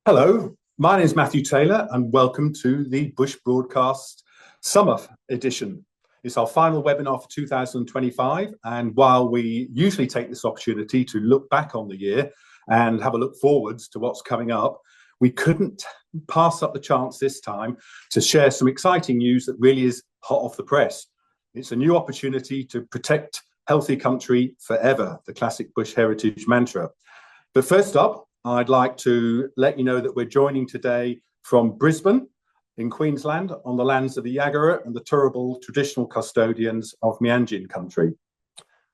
Hello, my name is Matthew Taylor and welcome to the Bush Broadcast Summer Edition. It's our final webinar for 2025, and while we usually take this opportunity to look back on the year and have a look forwards to what's coming up, we couldn't pass up the chance this time to share some exciting news that really is hot off the press. It's a new opportunity to protect healthy country forever, the classic Bush heritage mantra. But first up, I'd like to let you know that we're joining today from Brisbane in Queensland on the lands of the Yagara and the Turrbal traditional custodians of Meanjin country.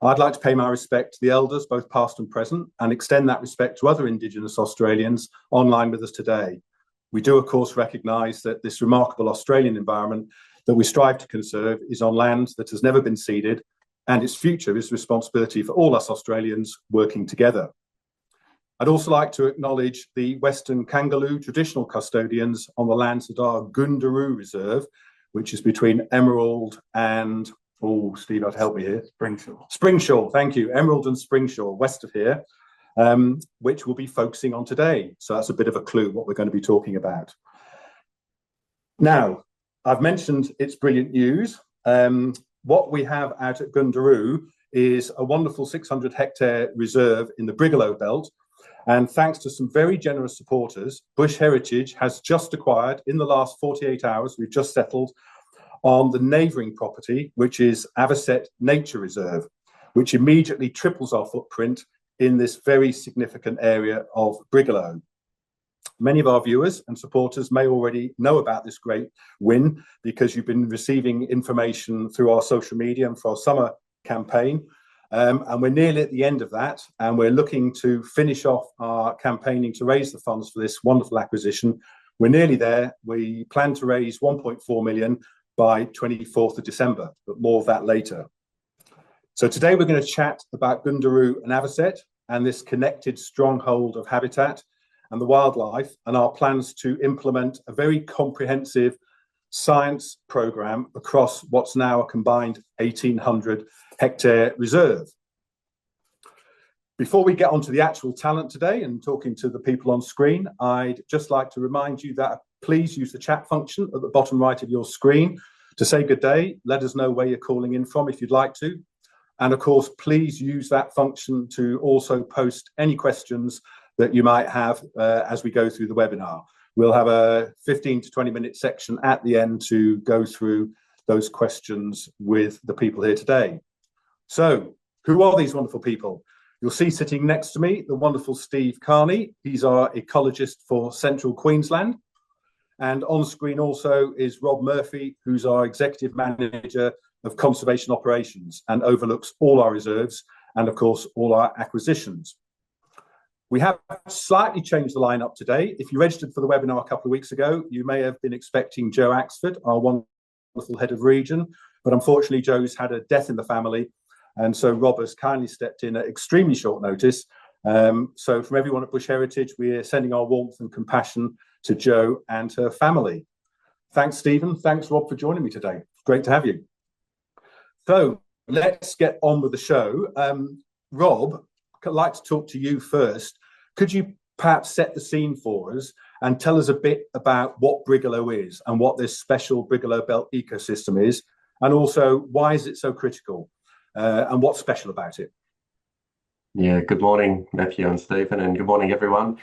I'd like to pay my respect to the elders, both past and present, and extend that respect to other Indigenous Australians online with us today. We do, of course, recognise that this remarkable Australian environment that we strive to conserve is on land that has never been ceded, and its future is the responsibility for all us Australians working together. I'd also like to acknowledge the Western Kangaloo traditional custodians on the lands at our Goonderoo Reserve, which is between Emerald and, oh, Steve, I'd help me here. Springshaw, thank you. Emerald and Springshaw, west of here, which we'll be focusing on today. So that's a bit of a clue what we're going to be talking about. Now, I've mentioned it's brilliant news. What we have out at Goonderoo is a wonderful 600 hectare reserve in the Brigalow Belt. And thanks to some very generous supporters, Bush Heritage has just acquired, in the last 48 hours, we've just settled on the neighbouring property, which is Avocet Nature Reserve, which immediately triples our footprint in this very significant area of Brigalow. Many of our viewers and supporters may already know about this great win because you've been receiving information through our social media and for our summer campaign. And we're nearly at the end of that, and we're looking to finish off our campaigning to raise the funds for this wonderful acquisition. We're nearly there. We plan to raise 1.4 million by 24th of December, but more of that later. So today we're going to chat about Goonderoo and Avocet and this connected stronghold of habitat and the wildlife, and our plans to implement a very comprehensive science programme across what's now a combined 1,800 hectare reserve. Before we get onto the actual talent today and talking to the people on screen, I'd just like to remind you that please use the chat function at the bottom right of your screen to say good day. Let us know where you're calling in from if you'd like to. And of course, please use that function to also post any questions that you might have as we go through the webinar. We'll have a 15 to 20 minute section at the end to go through those questions with the people here today. So, who are these wonderful people? You'll see sitting next to me the wonderful Steve Kearney. He's our ecologist for Central Queensland. And on screen also is Rob Murphy, who's our executive manager of conservation operations and overlooks all our reserves and, of course, all our acquisitions. We have slightly changed the lineup today. If you registered for the webinar a couple of weeks ago, you may have been expecting Joe Axford, our wonderful head of region, but unfortunately Joe's had a death in the family, and so Rob has kindly stepped in at extremely short notice. So from everyone at Bush Heritage, we're sending our warmth and compassion to Joe and her family. Thanks, Stephen. Thanks, Rob, for joining me today. Great to have you. So let's get on with the show. Rob, I'd like to talk to you first. Could you perhaps set the scene for us and tell us a bit about what Brigalow is and what this special Brigalow Belt ecosystem is, and also why is it so critical and what's special about it? Yeah, good morning, Matthew and Stephen, and good morning, everyone.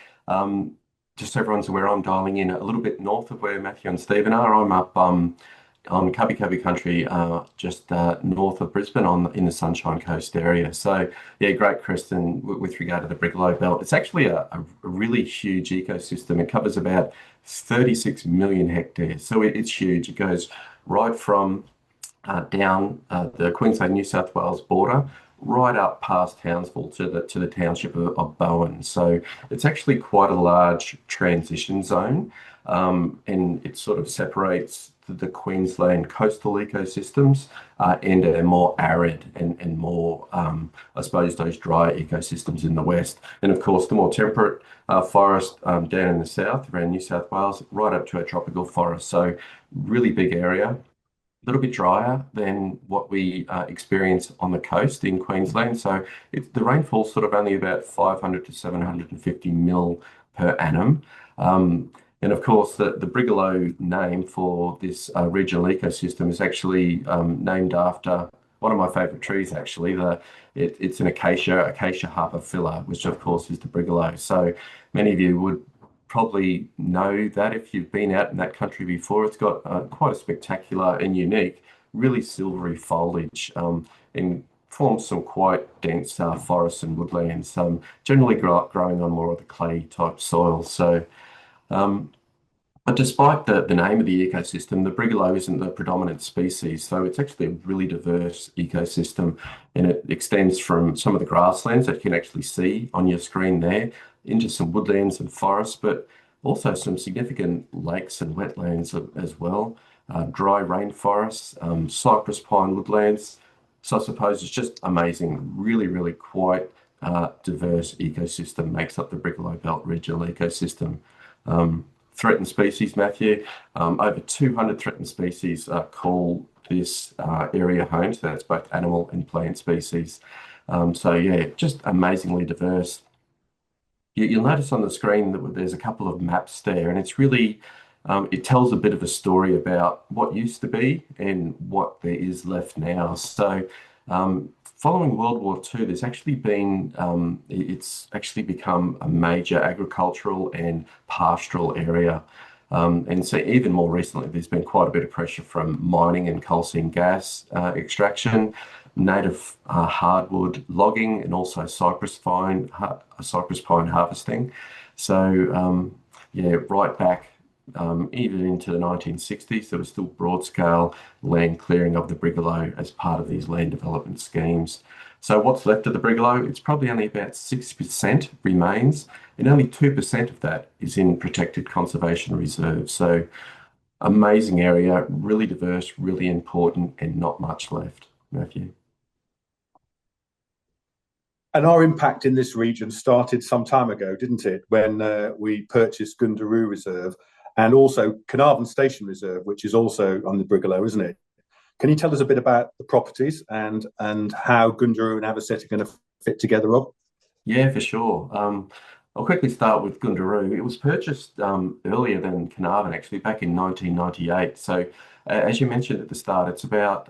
Just so everyone's aware, I'm dialing in a little bit north of where Matthew and Stephen are. I'm up on Cubby country, just north of Brisbane in the Sunshine Coast area. So yeah, great question with regard to the Brigalow Belt. It's actually a really huge ecosystem. It covers about 36 million hectares. So it's huge. It goes right from down the Queensland-New South Wales border, right up past Townsville to the township of Bowen. So it's actually quite a large transition zone, and it sort of separates the Queensland coastal ecosystems and a more arid and more, I suppose, those dry ecosystems in the west. And of course, the more temperate forest down in the south, around New South Wales, right up to a tropical forest. So really big area, a little bit drier than what we experience on the coast in Queensland. So the rainfall's sort of only about 500 to 750 mil per annum. And of course, the Brigalow name for this regional ecosystem is actually named after one of my favourite trees, actually. It's an acacia harpophylla, which of course is the Brigalow. So many of you would probably know that if you've been out in that country before. It's got quite a spectacular and unique, really silvery foliage, and forms some quite dense forests and woodlands, generally growing on more of the clay type soil. So but despite the name of the ecosystem, the Brigalow isn't the predominant species, so it's actually a really diverse ecosystem, and it extends from some of the grasslands that you can actually see on your screen there into some woodlands and forests, but also some significant lakes and wetlands as well, dry rainforests, cypress pine woodlands. So I suppose it's just amazing, really, really quite diverse ecosystem makes up the Brigalow Belt regional ecosystem. Threatened species, Matthew. Over 200 threatened species call this area home. So that's both animal and plant species. So yeah, just amazingly diverse. You'll notice on the screen that there's a couple of maps there, and it's really, it tells a bit of a story about what used to be and what there is left now. So following World War II, there's actually been, it's actually become a major agricultural and pastoral area. And so even more recently, there's been quite a bit of pressure from mining and coal seam gas extraction, native hardwood logging, and also cypress pine harvesting. So yeah, right back even into the 1960s, there was still broad-scale land clearing of the Brigalow as part of these land development schemes. So what's left of the Brigalow? It's probably only about 6% remains, and only 2% of that is in protected conservation reserves. So amazing area, really diverse, really important, and not much left, Matthew. And our impact in this region started some time ago, didn't it? When we purchased Goonderoo Reserve and also Carnarvon Station Reserve, which is also on the Brigalow, isn't it? Can you tell us a bit about the properties and how Goonderoo and Avocet are going to fit together, Rob? Yeah, for sure. I'll quickly start with Goonderoo. It was purchased earlier than Carnarvon, actually, back in 1998. So, as you mentioned at the start, it's about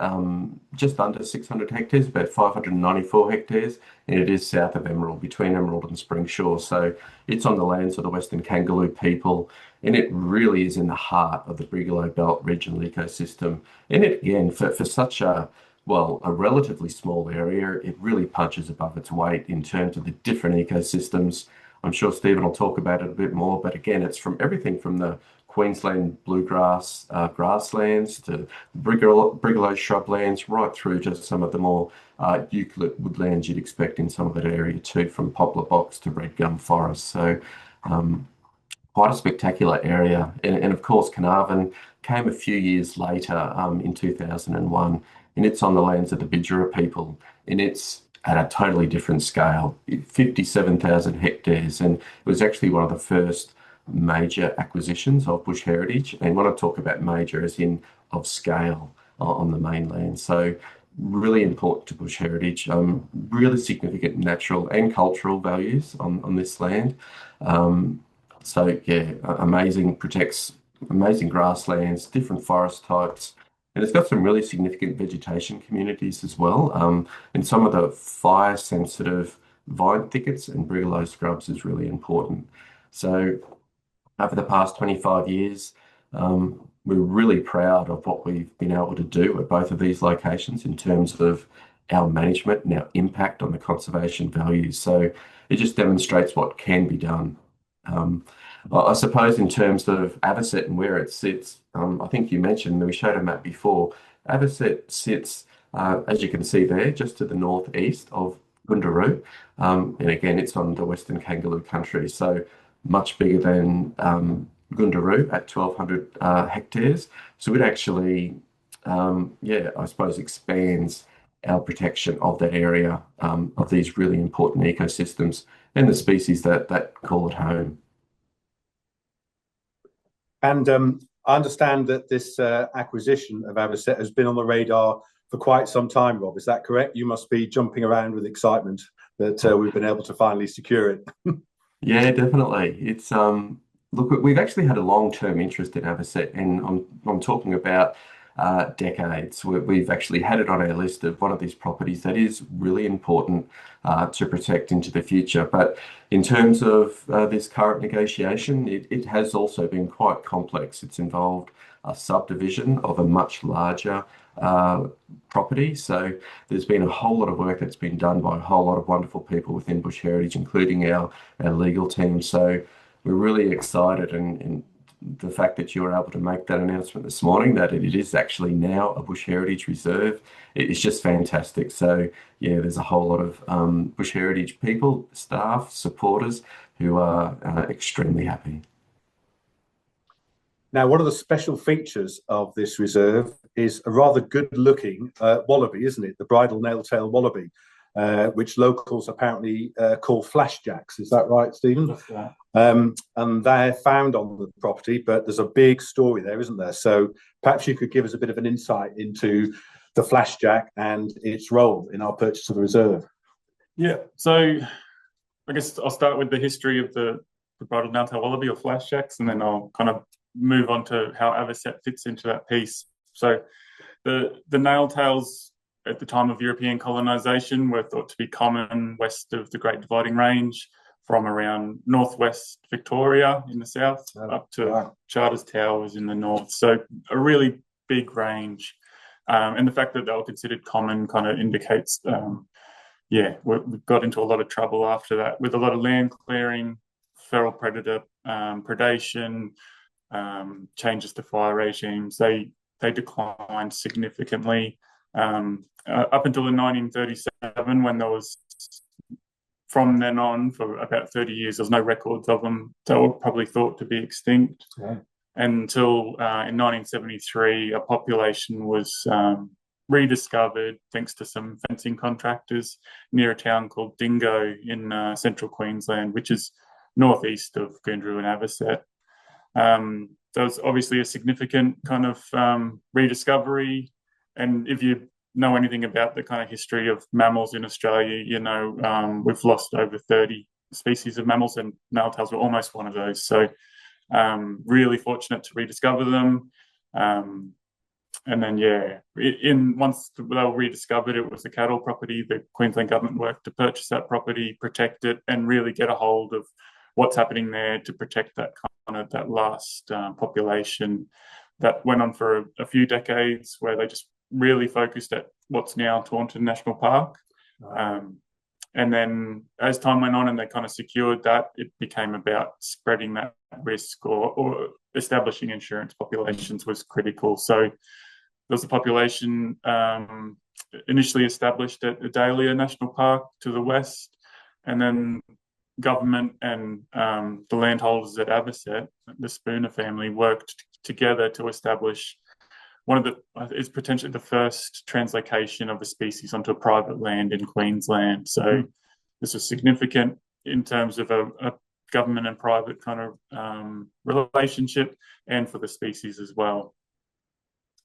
just under 600 hectares, about 594 hectares, and it is south of Emerald, between Emerald and Spring Shore. So, it's on the lands of the Western Kangaloo people, and it really is in the heart of the Brigalow Belt regional ecosystem. And it, again, for such a well, a relatively small area, it really punches above its weight in terms of the different ecosystems. I'm sure Stephen will talk about it a bit more, but again, it's from everything from the Queensland bluegrass grasslands to Brigalow shrublands, right through to some of the more eucalypt woodlands you'd expect in some of that area too, from poplar box to red gum forest. So quite a spectacular area. And of course, Carnarvon came a few years later in 2001, and it's on the lands of the Bidjara people, and it's at a totally different scale, 57,000 hectares, and it was actually one of the first major acquisitions of bush heritage. And when I talk about major, as in of scale on the mainland. So really important to bush heritage, really significant natural and cultural values on this land. So yeah, amazing, protects amazing grasslands, different forest types, and it's got some really significant vegetation communities as well. And some of the fire sensitive vine thickets and brigalow scrubs is really important. So over the past 25 years, we're really proud of what we've been able to do at both of these locations in terms of our management and our impact on the conservation values. So it just demonstrates what can be done. I suppose in terms of Avocet and where it sits, I think you mentioned, we showed a map before, Avocet sits, as you can see there, just to the northeast of Goonderoo. And again, it's on the Western Kangaloo country, so much bigger than Goonderoo at 1,200 hectares. So it actually, yeah, I suppose expands our protection of that area, of these really important ecosystems and the species that call it home. And I understand that this acquisition of Avocet has been on the radar for quite some time, Rob. Is that correct? You must be jumping around with excitement that we've been able to finally secure it. Yeah, definitely. It's Look, we've actually had a long-term interest in Avocet, and I'm talking about decades. We've actually had it on our list of one of these properties that is really important to protect into the future. But in terms of this current negotiation, it has also been quite complex. It's involved a subdivision of a much larger property. So there's been a whole lot of work that's been done by a whole lot of wonderful people within Bush Heritage, including our legal team. So we're really excited, and the fact that you were able to make that announcement this morning that it is actually now a Bush Heritage Reserve, it's just fantastic. So yeah, there's a whole lot of Bush Heritage people, staff, supporters who are extremely happy. Now, one of the special features of this reserve is a rather good-looking wallaby, isn't it? The bridal nail-tail wallaby, which locals apparently call flashjacks. Is that right, Stephen? That's right. And they're found on the property, but there's a big story there, isn't there? So perhaps you could give us a bit of an insight into the flashjack and its role in our purchase of the reserve. Yeah, so I guess I'll start with the history of the bridal nail-tail wallaby or flashjacks, and then I'll kind of move on to how Avocet fits into that piece. So the nail-tails at the time of European colonisation were thought to be common west of the Great Dividing Range, from around northwest Victoria in the south up to Charters Towers in the north. So a really big range. And the fact that they were considered common kind of indicates, we got into a lot of trouble after that with a lot of land clearing, feral predator predation, changes to fire regimes. They declined significantly up until in 1937, when there was, from then on for about 30 years, there's no records of them. They were probably thought to be extinct. Yeah. Until in 1973, a population was rediscovered thanks to some fencing contractors near a town called Dingo in central Queensland, which is northeast of Goonderoo and Avocet. There was obviously a significant kind of rediscovery, and if you know anything about the kind of history of mammals in Australia, you know we've lost over 30 species of mammals, and nail-tails were almost one of those. So really fortunate to rediscover them. And then, once they were rediscovered, it was a cattle property. The Queensland government worked to purchase that property, protect it, and really get a hold of what's happening there to protect that last population. That went on for a few decades, where they just really focused at what's now Taunton National Park. And then as time went on and they kind of secured that, it became about spreading that risk, or establishing insurance populations was critical. So there was a population initially established at Adalia National Park to the west, and then government and the landholders at Avocet, the Spooner family, worked together to establish is potentially the first translocation of a species onto a private land in Queensland. So this was significant in terms of a government and private kind of relationship, and for the species as well.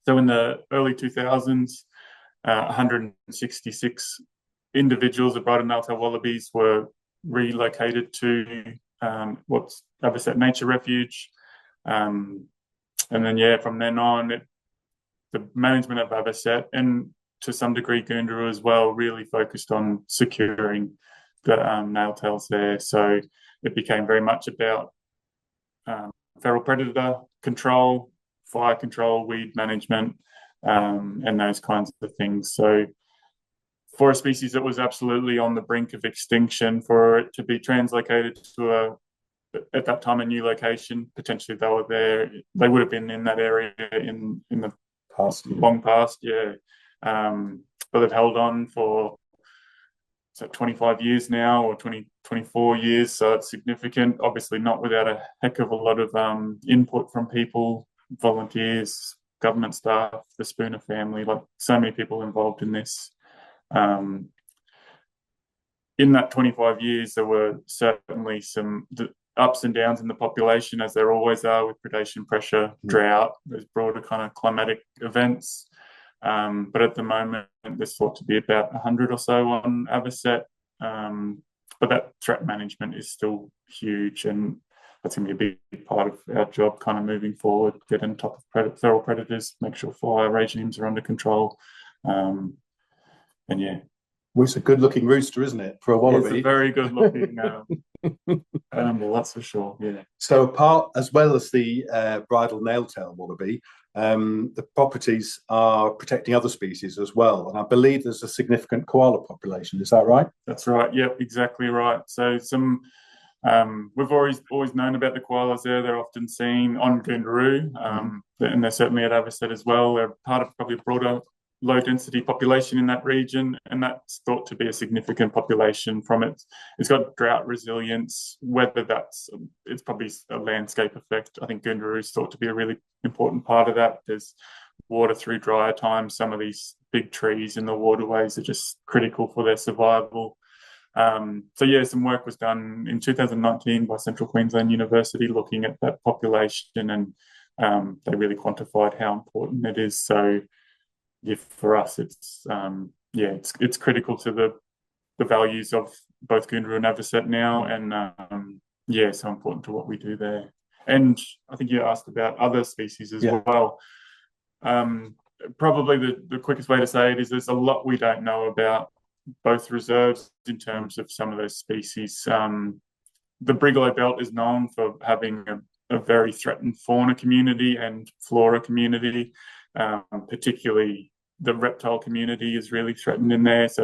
So in the early 2000s, 166 individuals of bridal nail-tail wallabies were relocated to what's Avocet Nature Refuge. And then, from then on, the management of Avocet, and to some degree Goonderoo as well, really focused on securing the nail-tails there. So it became very much about feral predator control, fire control, weed management, and those kinds of things. So for a species that was absolutely on the brink of extinction, for it to be translocated to at that time a new location, potentially they would have been in that area in the long past, but they've held on for 25 years now, or 24 years, so it's significant. Obviously not without a heck of a lot of input from people, volunteers, government staff, the Spooner family, like so many people involved in this. In that 25 years, there were certainly some ups and downs in the population, as there always are with predation, pressure, drought, those broader kind of climatic events. But at the moment, there's thought to be about 100 or so on Avocet. But that threat management is still huge. And that's going to be a big part of our job kind of moving forward, get on top of feral predators, make sure fire regimes are under control. And yeah. Well, it's a good-looking rooster, isn't it, for a wallaby? It's a very good-looking animal, that's for sure, yeah. So as well as the bridal nail-tail wallaby, the properties are protecting other species as well. And I believe there's a significant koala population. Is that right? That's right. Yep, exactly right. So we've always known about the koalas there. They're often seen on Goonderoo, and they're certainly at Avocet as well. They're part of probably a broader low-density population in that region, and that's thought to be a significant population from it. It's got drought resilience, whether it's probably a landscape effect. I think Goonderoo is thought to be a really important part of that. There's water through drier times. Some of these big trees in the waterways are just critical for their survival. So yeah, some work was done in 2019 by Central Queensland University looking at that population, and they really quantified how important it is. So yeah, for us, it's critical to the values of both Goonderoo and Avocet now, and so important to what we do there. And I think you asked about other species as well. Probably the quickest way to say it is there's a lot we don't know about both reserves in terms of some of those species. The Brigalow Belt is known for having a very threatened fauna community and flora community. Particularly the reptile community is really threatened in there, so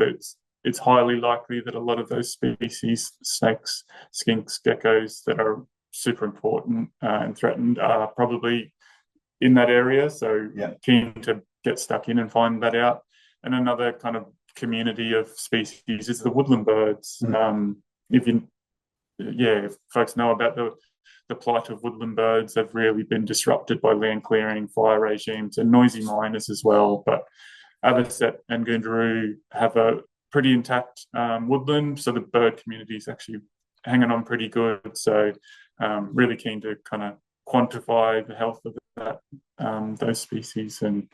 it's highly likely that a lot of those species, snakes, skinks, geckos, that are super important and threatened are probably in that area. So keen to get stuck in and find that out. And another kind of community of species is the woodland birds. If folks know about the plight of woodland birds, they've really been disrupted by land clearing, fire regimes, and noisy miners as well. But Avocet and Goonderoo have a pretty intact woodland, so the bird community is actually hanging on pretty good. So really keen to kind of quantify the health of those species and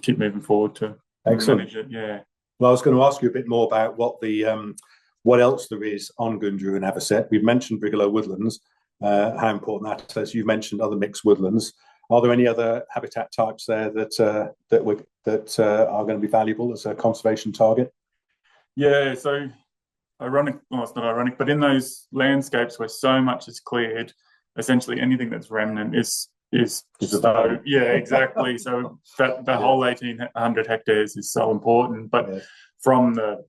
keep moving forward to manage it. Yeah. Well, I was going to ask you a bit more about what else there is on Goonderoo and Avocet. We've mentioned Brigalow woodlands. How important that is. You've mentioned other mixed woodlands. Are there any other habitat types there that are going to be valuable as a conservation target? Yeah, so ironic, well, it's not ironic, but in those landscapes where so much is cleared, essentially anything that's remnant is so, yeah, exactly. So that the whole 1,800 hectares is so important. But from the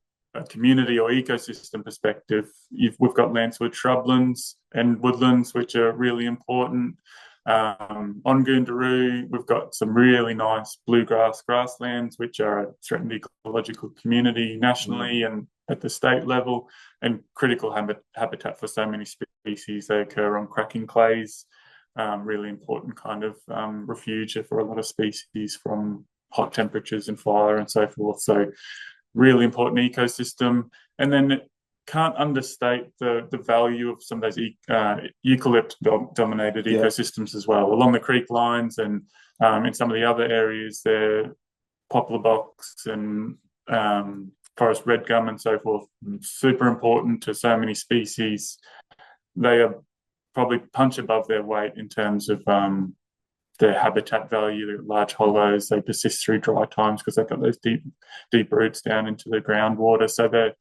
community or ecosystem perspective, we've got landswood shrublands and woodlands, which are really important. On Goonderoo, we've got some really nice bluegrass grasslands, which are a threatened ecological community nationally and at the state level, and critical habitat for so many species. They occur on cracking clays, really important kind of refuge for a lot of species from hot temperatures and fire and so forth. So really important ecosystem. And then can't understate the value of some of those eucalypt-dominated ecosystems as well. Along the creek lines and in some of the other areas there, poplar box and forest red gum and so forth, super important to so many species. They are probably punch above their weight in terms of their habitat value. They're large hollows, they persist through dry times because they've got those deep roots down into the groundwater. So they're,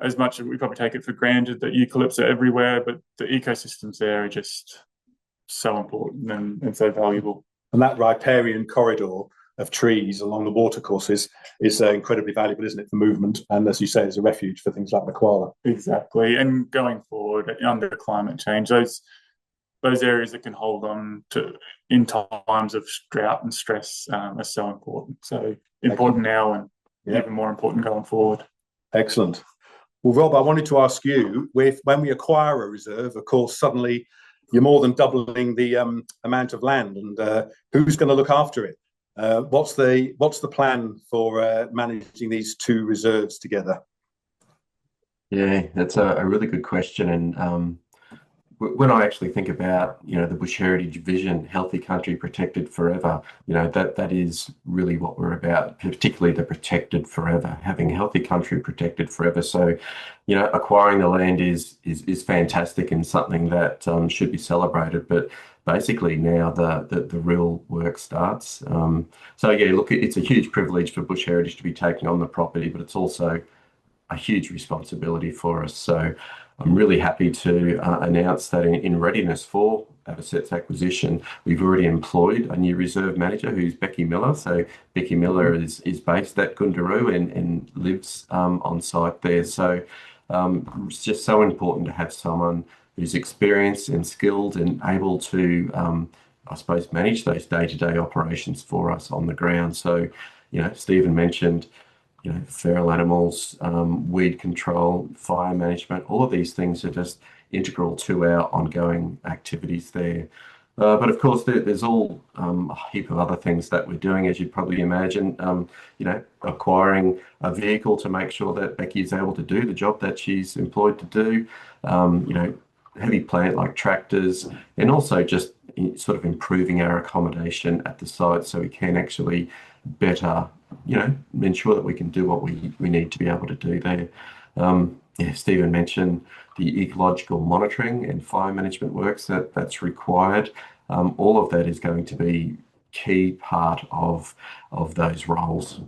as much as we probably take it for granted that eucalypts are everywhere, but the ecosystems there are just so important and so valuable. And that riparian corridor of trees along the watercourses is incredibly valuable, isn't it, for movement? And as you say, as a refuge for things like the koala. Exactly. And going forward, under climate change, those areas that can hold on to in times of drought and stress are so important. So important now and even more important going forward. Excellent. Well, Rob, I wanted to ask you, when we acquire a reserve, of course, suddenly you're more than doubling the amount of land, and who's going to look after it? What's the plan for managing these two reserves together? Yeah, that's a really good question, and when I actually think about, the Bush Heritage vision, healthy country protected forever, that is really what we're about, particularly the protected forever, having healthy country protected forever. So, acquiring the land is fantastic and something that should be celebrated. But basically now the real work starts. So yeah, look, it's a huge privilege for Bush Heritage to be taking on the property, but it's also a huge responsibility for us. So I'm really happy to announce that in readiness for Avocet's acquisition, we've already employed a new reserve manager who's Becky Miller. So Becky Miller is based at Goonderoo and lives on site there. So it's just so important to have someone who's experienced and skilled and able to, I suppose, manage those day-to-day operations for us on the ground. So, Stephen mentioned, feral animals, weed control, fire management, all of these things are just integral to our ongoing activities there. But of course, there's all a heap of other things that we're doing, as you'd probably imagine. Acquiring a vehicle to make sure that Becky is able to do the job that she's employed to do. Heavy plant like tractors, and also just sort of improving our accommodation at the site so we can actually better, ensure that we can do what we need to be able to do there. Stephen mentioned the ecological monitoring and fire management works that's required. All of that is going to be key part of those roles.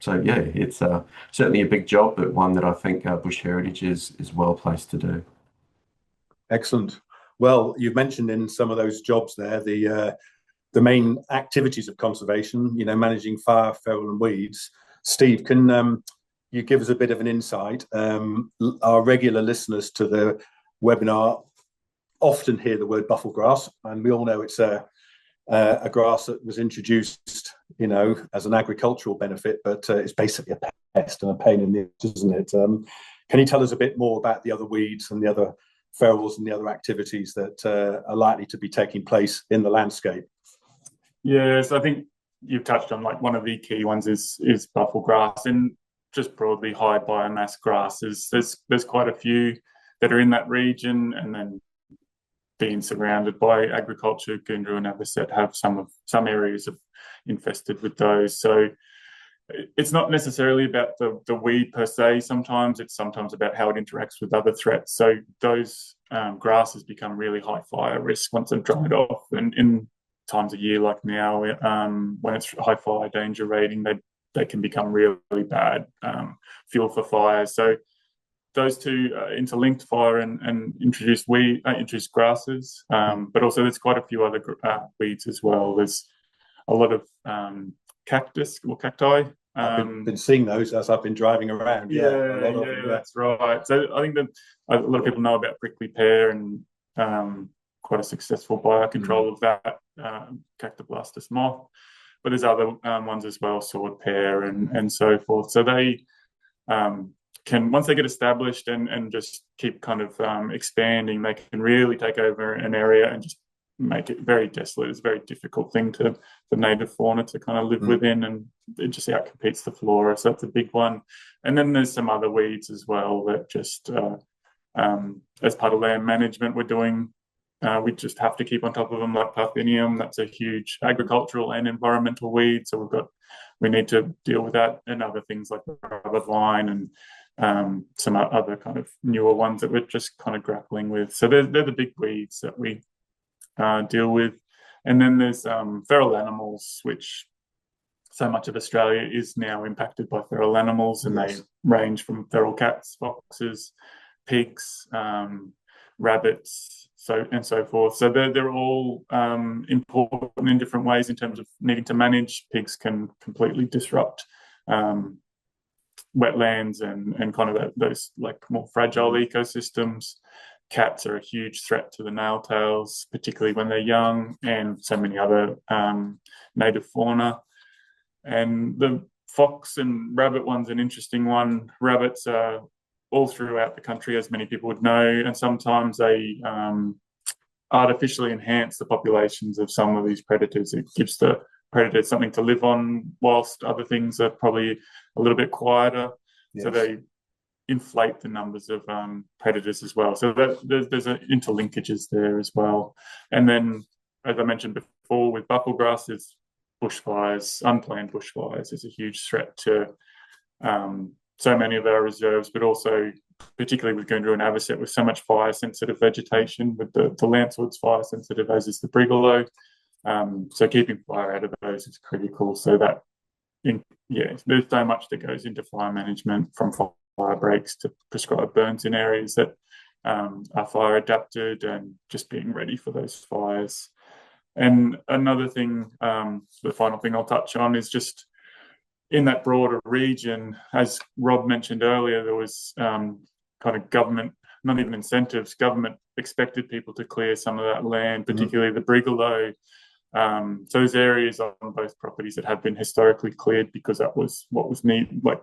So yeah, it's certainly a big job, but one that I think Bush Heritage is well placed to do. Excellent. Well, you've mentioned in some of those jobs there the main activities of conservation, managing fire, feral and weeds. Steve, can you give us a bit of an insight? Our regular listeners to the webinar often hear the word buffel grass, and we all know it's a grass that was introduced, as an agricultural benefit, but it's basically a pest and a pain in the ass, isn't it? Can you tell us a bit more about the other weeds and the other ferals and the other activities that are likely to be taking place in the landscape? Yes, I think you've touched on one of the key ones is buffel grass, and just broadly high biomass grasses. There's quite a few that are in that region, and then being surrounded by agriculture, Goonderoo and Avocet have some areas of infested with those. So it's not necessarily about the weed per se. Sometimes it's about how it interacts with other threats. So those grasses become really high fire risk once they've dried off. And in times of year like now, when it's high fire danger rating, they can become really bad fuel for fire. So those two interlinked, fire and introduced grasses, but also there's quite a few other weeds as well. There's a lot of cactus or cacti. I've been seeing those as I've been driving around. That's right. So I think that a lot of people know about prickly pear and quite a successful biocontrol of that Cactoblastus moth. But there's other ones as well, sword pear and so forth. So they can, once they get established and just keep kind of expanding, they can really take over an area and just make it very desolate. It's a very difficult thing for native fauna to kind of live within, and it just outcompetes the flora. So that's a big one. And then there's some other weeds as well that just as part of land management we're doing, we just have to keep on top of them, like Parthenium. That's a huge agricultural and environmental weed, so we need to deal with that, and other things like rubber vine and some other kind of newer ones that we're just kind of grappling with. So they're the big weeds that we deal with. And then there's feral animals, which so much of Australia is now impacted by feral animals, and they range from feral cats, foxes, pigs, rabbits, so forth. So they're all important in different ways in terms of needing to manage. Pigs can completely disrupt wetlands and kind of those more fragile ecosystems. Cats are a huge threat to the nail-tails, particularly when they're young, and so many other native fauna. And the fox and rabbit one's an interesting one. Rabbits are all throughout the country, as many people would know, and sometimes they artificially enhance the populations of some of these predators. It gives the predators something to live on, whilst other things are probably a little bit quieter. Yes. So they inflate the numbers of predators as well. So there's interlinkages there as well. And then, as I mentioned before, with bufflegrass, there's bushfires, unplanned bushfires is a huge threat to so many of our reserves, but also particularly with Goonderoo and Avocet, with so much fire-sensitive vegetation, with the Lancewood's fire-sensitive, as is the Brigalow. So keeping fire out of those is critical. So that, there's so much that goes into fire management, from fire breaks to prescribed burns in areas that are fire adapted, and just being ready for those fires. And another thing, the final thing I'll touch on, is just in that broader region, as Rob mentioned earlier, there was kind of government, not even incentives, government expected people to clear some of that land, particularly the Brigalow. So there's areas on both properties that have been historically cleared because that was what was needed, like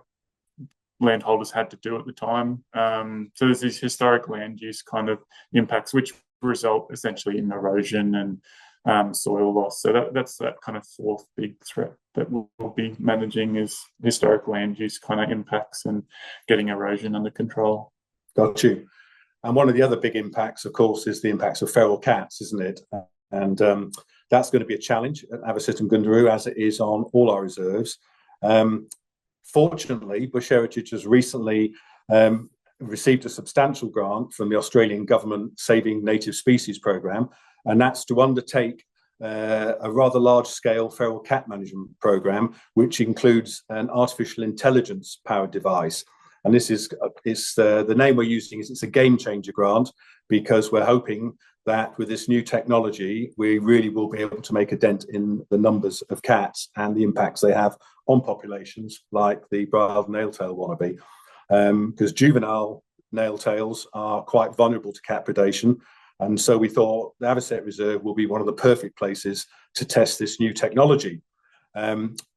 landholders had to do at the time. So there's these historic land use kind of impacts, which result essentially in erosion and soil loss. So that's that kind of fourth big threat that we'll be managing, is historic land use kind of impacts and getting erosion under control. Got you. And one of the other big impacts, of course, is the impacts of feral cats, isn't it? And that's going to be a challenge at Avocet and Goonderoo, as it is on all our reserves. Fortunately, Bush Heritage has recently received a substantial grant from the Australian government Saving Native Species programme, and that's to undertake a rather large-scale feral cat management programme, which includes an artificial intelligence-powered device. And this is the name we're using is, it's a game changer grant, because we're hoping that with this new technology, we really will be able to make a dent in the numbers of cats and the impacts they have on populations like the brown nail-tail wannabe. Because juvenile nail-tails are quite vulnerable to cat predation. And so we thought the Avocet Reserve will be one of the perfect places to test this new technology.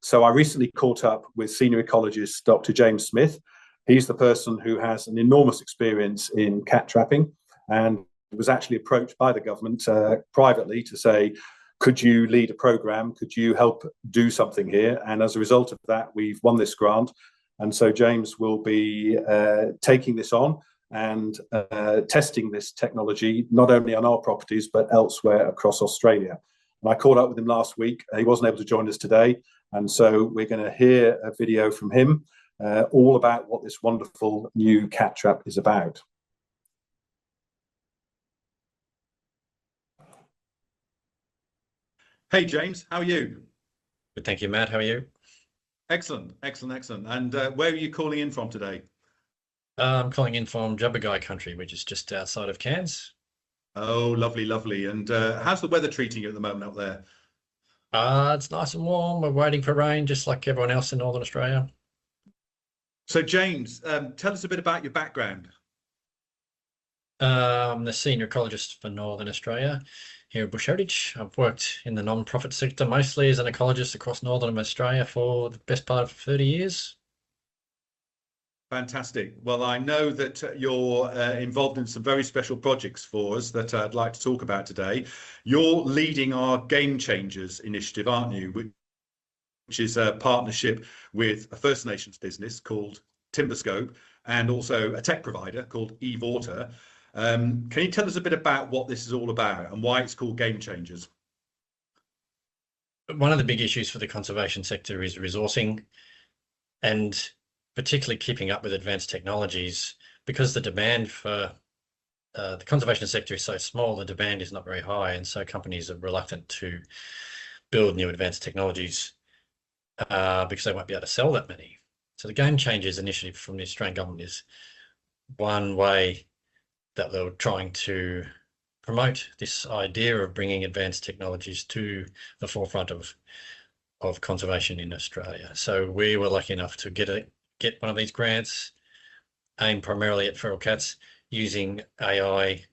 So I recently caught up with senior ecologist Dr. James Smith. He's the person who has an enormous experience in cat trapping, and was actually approached by the government privately to say, could you lead a program? Could you help do something here? And as a result of that, we've won this grant. And so James will be taking this on and testing this technology, not only on our properties, but elsewhere across Australia. And I caught up with him last week. He wasn't able to join us today. And so we're going to hear a video from him all about what this wonderful new cat trap is about. Hey, James, how are you? Good, thank you, Matt. How are you? Excellent, excellent, excellent. And where are you calling in from today? I'm calling in from Jubbagai country, which is just outside of Cairns. Oh, lovely, lovely. And how's the weather treating you at the moment up there? It's nice and warm. We're waiting for rain, just like everyone else in Northern Australia. So, James, tell us a bit about your background. I'm the senior ecologist for Northern Australia here at Bush Heritage. I've worked in the non-profit sector mostly as an ecologist across Northern Australia for the best part of 30 years. Fantastic. Well, I know that you're involved in some very special projects for us that I'd like to talk about today. You're leading our Game Changers initiative, aren't you? Which is a partnership with a First Nations business called Timberscope, and also a tech provider called eVater. Can you tell us a bit about what this is all about and why it's called Game Changers? One of the big issues for the conservation sector is resourcing, and particularly keeping up with advanced technologies, because the demand for the conservation sector is so small, the demand is not very high, and so companies are reluctant to build new advanced technologies because they won't be able to sell that many. So the Game Changers initiative from the Australian government is one way that they're trying to promote this idea of bringing advanced technologies to the forefront of conservation in Australia. So we were lucky enough to get one of these grants aimed primarily at feral cats, using AI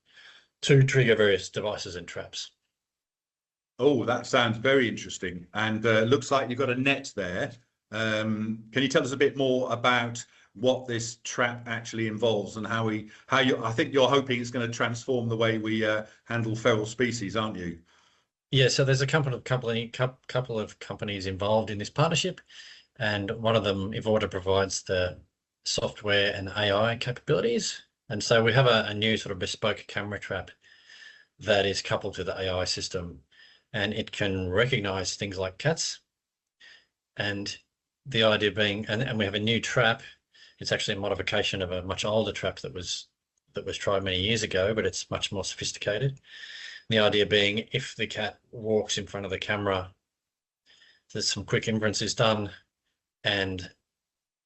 to trigger various devices and traps. Oh, that sounds very interesting. And looks like you've got a net there. Can you tell us a bit more about what this trap actually involves and I think you're hoping it's going to transform the way we handle feral species, aren't you? Yeah, so there's a couple of companies involved in this partnership, and one of them, eVater, provides the software and AI capabilities. And so we have a new sort of bespoke camera trap that is coupled to the AI system, and it can recognize things like cats. And the idea being, and we have a new trap. It's actually a modification of a much older trap that was tried many years ago, but it's much more sophisticated. The idea being, if the cat walks in front of the camera, there's some quick inferences done and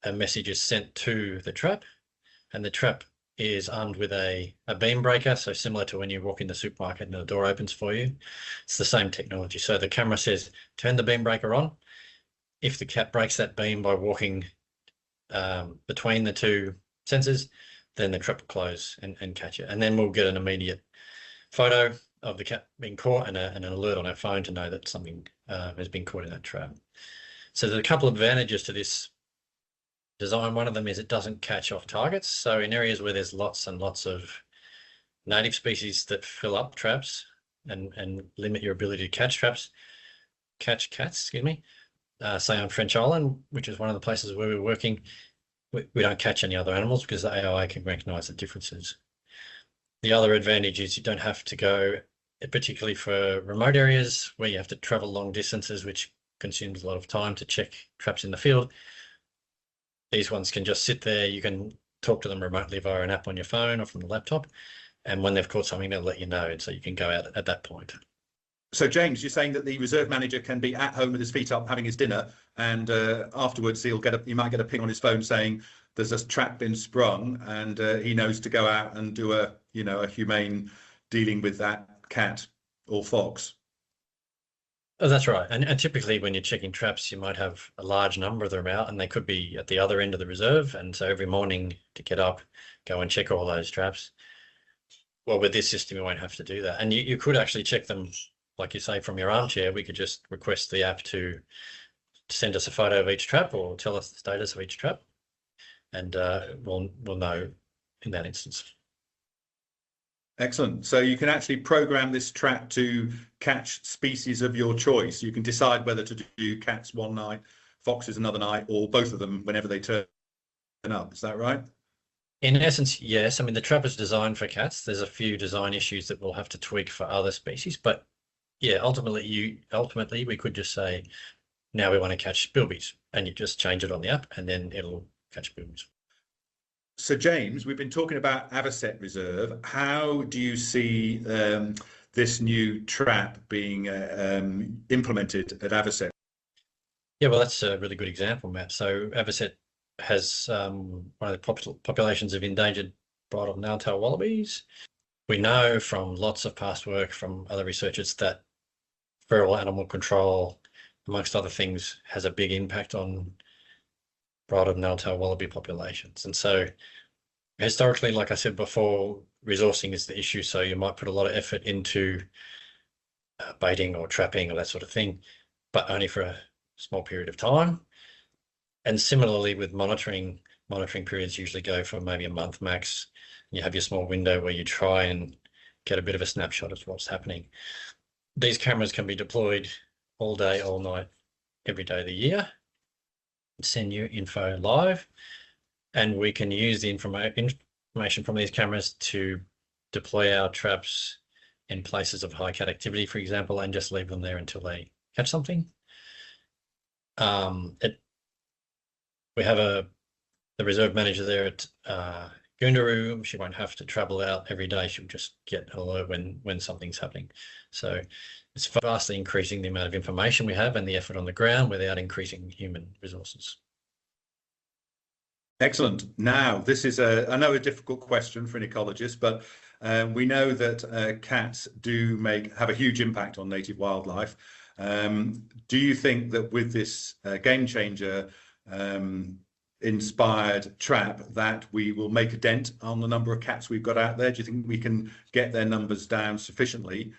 a message is sent to the trap, and the trap is armed with a beam breaker. So similar to when you walk in the supermarket and the door opens for you, it's the same technology. So the camera says, turn the beam breaker on. If the cat breaks that beam by walking between the two sensors, then the trap will close and catch it. And then we'll get an immediate photo of the cat being caught and an alert on our phone to know that something has been caught in that trap. So there's a couple of advantages to this design. One of them is it doesn't catch off targets. So in areas where there's lots and lots of native species that fill up traps and limit your ability to catch cats, excuse me, say on French Island, which is one of the places where we're working, we don't catch any other animals because the AI can recognize the differences. The other advantage is you don't have to go, particularly for remote areas where you have to travel long distances, which consumes a lot of time to check traps in the field. These ones can just sit there. You can talk to them remotely via an app on your phone or from the laptop. And when they've caught something, they'll let you know. And so you can go out at that point. So, James, you're saying that the reserve manager can be at home with his feet up having his dinner, and afterwards he might get a ping on his phone saying there's a trap been sprung, and he knows to go out and do a humane dealing with that cat or fox. Oh, that's right. And typically when you're checking traps, you might have a large number of them out, and they could be at the other end of the reserve. And so every morning to get up, go and check all those traps. Well, with this system, you won't have to do that. And you could actually check them, like you say, from your armchair. We could just request the app to send us a photo of each trap or tell us the status of each trap. And we'll know in that instance. Excellent. So you can actually program this trap to catch species of your choice. You can decide whether to do cats one night, foxes another night, or both of them whenever they turn up. Is that right? In essence, yes. I mean, the trap is designed for cats. There's a few design issues that we'll have to tweak for other species, but yeah, ultimately we could just say, now we want to catch bilbies, and you just change it on the app, and then it'll catch bilbies. So, James, we've been talking about Avocet Reserve. How do you see this new trap being implemented at Avocet? Yeah, well, that's a really good example, Matt. So Avocet has one of the populations of endangered bridle nail-tail wallabies. We know from lots of past work from other researchers that feral animal control, amongst other things, has a big impact on bridle nail-tail wallaby populations. And so historically, like I said before, resourcing is the issue. So you might put a lot of effort into baiting or trapping or that sort of thing, but only for a small period of time. And similarly with monitoring periods usually go for maybe a month max. You have your small window where you try and get a bit of a snapshot of what's happening. These cameras can be deployed all day, all night, every day of the year, send you info live, and we can use the information from these cameras to deploy our traps in places of high cat activity, for example, and just leave them there until they catch something. We have the reserve manager there at Goonderoo. She won't have to travel out every day. She'll just get an alert when something's happening. So it's vastly increasing the amount of information we have and the effort on the ground without increasing human resources. Excellent. Now, this is I know a difficult question for an ecologist, but we know that cats do have a huge impact on native wildlife. Do you think that with this game changer inspired trap that we will make a dent on the number of cats we've got out there? Do you think we can get their numbers down sufficiently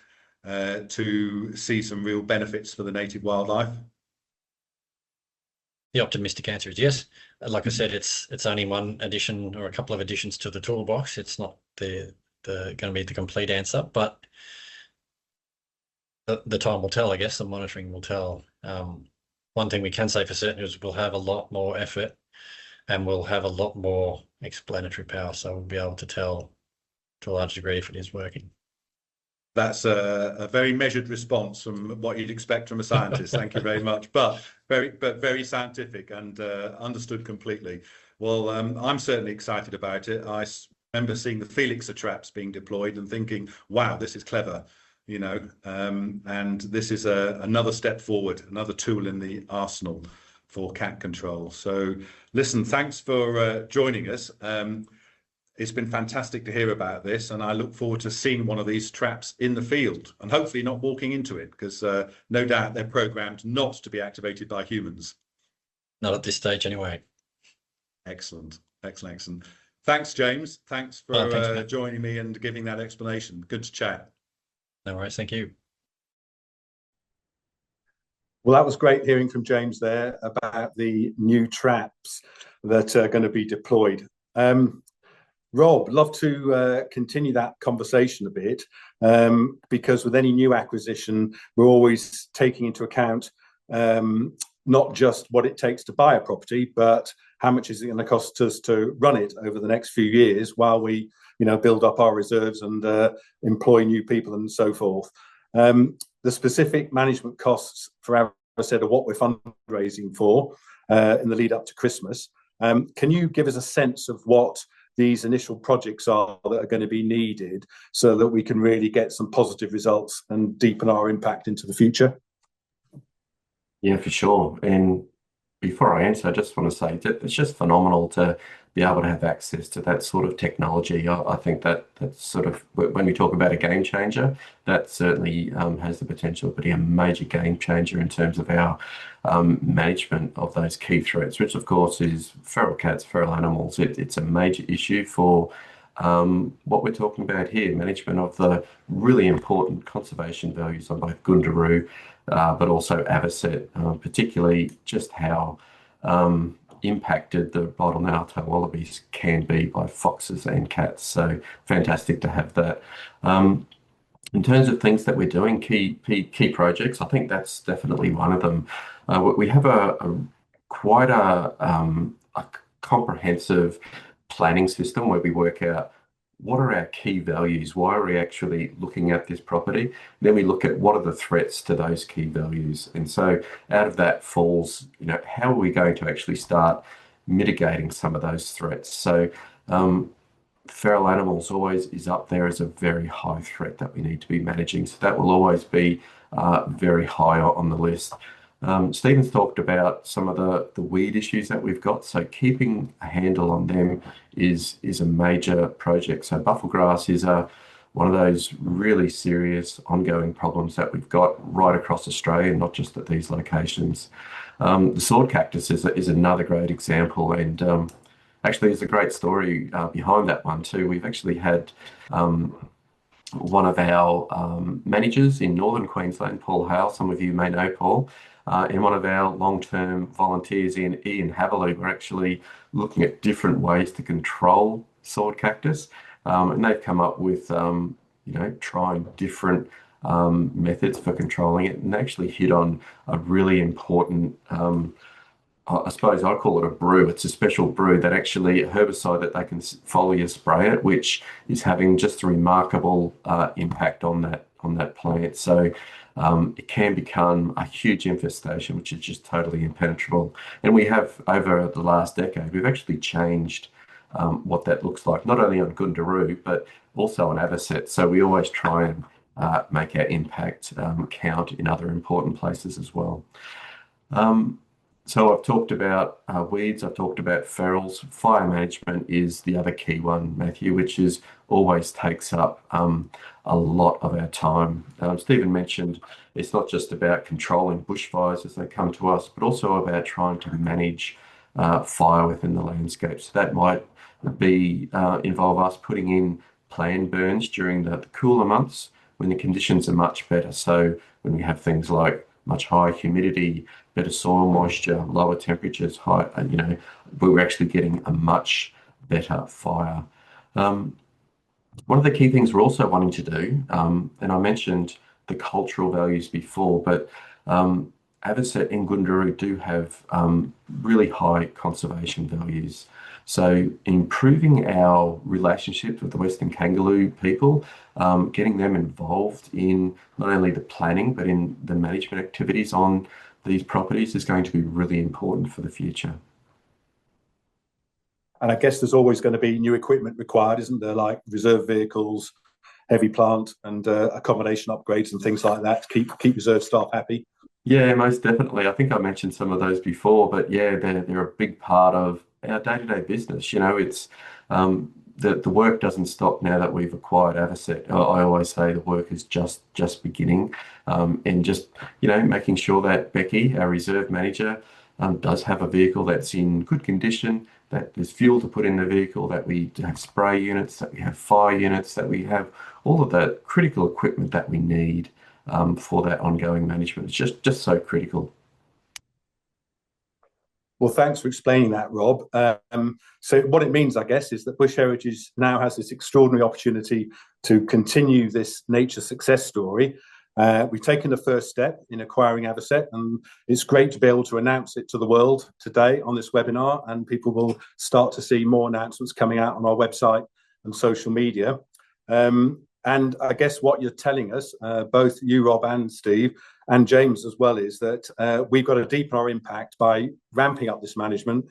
to see some real benefits for the native wildlife? The optimistic answer is yes. Like I said, it's only one addition or a couple of additions to the toolbox. It's not going to be the complete answer, but the time will tell, I guess. The monitoring will tell. One thing we can say for certain is we'll have a lot more effort and we'll have a lot more explanatory power, so we'll be able to tell to a large degree if it is working. That's a very measured response from what you'd expect from a scientist. Thank you very much, but very scientific and understood completely. Well, I'm certainly excited about it. I remember seeing the Felixer traps being deployed and thinking, wow, this is clever, you know, and this is another step forward, another tool in the arsenal for cat control. So listen, thanks for joining us. It's been fantastic to hear about this, and I look forward to seeing one of these traps in the field and hopefully not walking into it, because no doubt they're programmed not to be activated by humans. Not at this stage anyway. Excellent, excellent, excellent. Thanks, James. Thanks for Thanks, joining me and giving that explanation. Good to chat. No worries, thank you. Well, that was great hearing from James there about the new traps that are going to be deployed. Rob, love to continue that conversation a bit, because with any new acquisition, we're always taking into account not just what it takes to buy a property, but how much is it going to cost us to run it over the next few years while we, build up our reserves and employ new people and so forth. The specific management costs for Avocet are what we're fundraising for in the lead up to Christmas. Can you give us a sense of what these initial projects are that are going to be needed so that we can really get some positive results and deepen our impact into the future? Yeah, for sure. And before I answer, I just want to say that it's just phenomenal to be able to have access to that sort of technology. I think that's sort of, when we talk about a game changer, that certainly has the potential to be a major game changer in terms of our management of those key threats, which of course is feral cats, feral animals. It's a major issue for what we're talking about here, management of the really important conservation values on both Goonderoo, but also Avocet, particularly just how impacted the bottle-gnarled wallabies can be by foxes and cats. So fantastic to have that. In terms of things that we're doing, key projects, I think that's definitely one of them. We have quite a comprehensive planning system where we work out what are our key values, why are we actually looking at this property? Then we look at what are the threats to those key values. And so out of that falls, how are we going to actually start mitigating some of those threats? So feral animals always is up there as a very high threat that we need to be managing. So that will always be very high on the list. Stephen's talked about some of the weed issues that we've got. So keeping a handle on them is a major project. So bufflegrass is one of those really serious ongoing problems that we've got right across Australia, not just at these locations. The sword cactus is another great example, and actually there's a great story behind that one too. We've actually had one of our managers in northern Queensland, Paul Hale, some of you may know Paul, and one of our long-term volunteers, Ian Havaloo, were actually looking at different ways to control sword cactus, and they've come up with trying different methods for controlling it, and they actually hit on a really important I suppose I call it a brew. It's a special brew that actually a herbicide that they can foliar spray it, which is having just a remarkable impact on that plant. So it can become a huge infestation, which is just totally impenetrable. And we have, over the last decade, we've actually changed what that looks like, not only on Goonderoo, but also on Avocet. So we always try and make our impact count in other important places as well. So I've talked about weeds, I've talked about ferals. Fire management is the other key one, Matthew, which always takes up a lot of our time. Stephen mentioned it's not just about controlling bushfires as they come to us, but also about trying to manage fire within the landscape. So that might involve us putting in planned burns during the cooler months when the conditions are much better. So when we have things like much higher humidity, better soil moisture, lower temperatures, we're actually getting a much better fire. One of the key things we're also wanting to do, and I mentioned the cultural values before, but Avocet and Goonderoo do have really high conservation values. So improving our relationship with the Western Kangaroo people, getting them involved in not only the planning, but in the management activities on these properties is going to be really important for the future. And I guess there's always going to be new equipment required, isn't there? Like reserve vehicles, heavy plant and accommodation upgrades and things like that to keep reserve staff happy. Yeah, most definitely. I think I mentioned some of those before, but yeah, they're a big part of our day-to-day business. You know, it's the work doesn't stop now that we've acquired Avocet. I always say the work is just beginning, and just making sure that Becky, our reserve manager, does have a vehicle that's in good condition, that there's fuel to put in the vehicle, that we have spray units, that we have fire units, that we have all of the critical equipment that we need for that ongoing management. It's just so critical. Well, thanks for explaining that, Rob. So what it means, I guess, is that Bush Heritage now has this extraordinary opportunity to continue this nature success story. We've taken the first step in acquiring Avocet, and it's great to be able to announce it to the world today on this webinar, and people will start to see more announcements coming out on our website and social media. And I guess what you're telling us, both you, Rob, and Steve, and James as well, is that we've got to deepen our impact by ramping up this management,